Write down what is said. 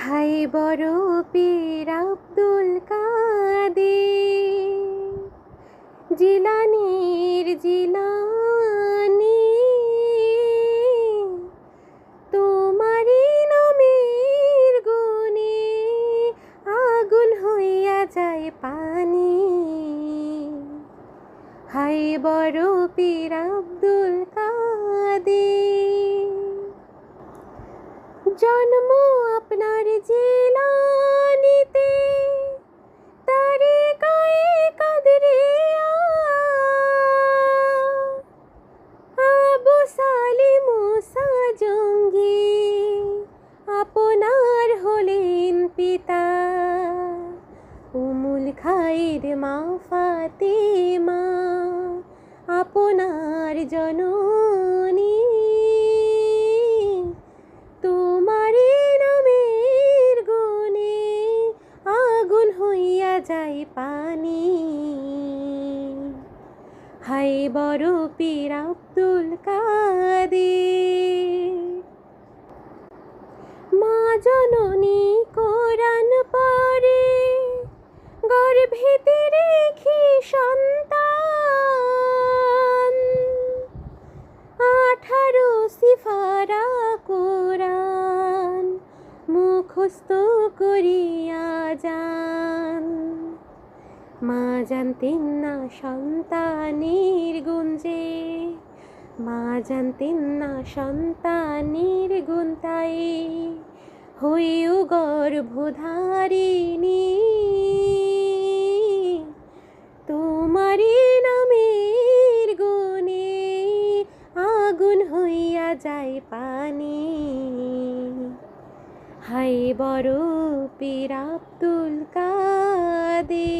High বড় পীর আব্দুল কাদের জিলানীর জিলানী, তোমারি নামের গুণে আগুন হইয়া যায় পানি। হাই বড় পীর আব্দুল কাদের, জন্ম আপনার জিলানীতে, তারিকায়ে কাদরিয়া, আবু সালিম মুসা জঙ্গি আপনার হলেন পিতা। উমুল খাইর মা ফাতেমা আপনার জননী, তোমারি নামের গুণে আগুন হইয়া যায় পানি। হাই বড় পীর আব্দুল কাদের, মা জননী কোরআন পড়ে গর্ভেতে রেখে সন্তান, 18 সিফারা কোরআন মুখস্থ করিয়া যান। মা জানতেন না সন্তানের গুঞ্জে, মা জানতেন না সন্তানের গুনতাই, হইও গর্ভধারিণী, তোমারি নামের গুণে আগুন হইয়া যায় পানি। হাই বড় পীর আব্দুল কাদের।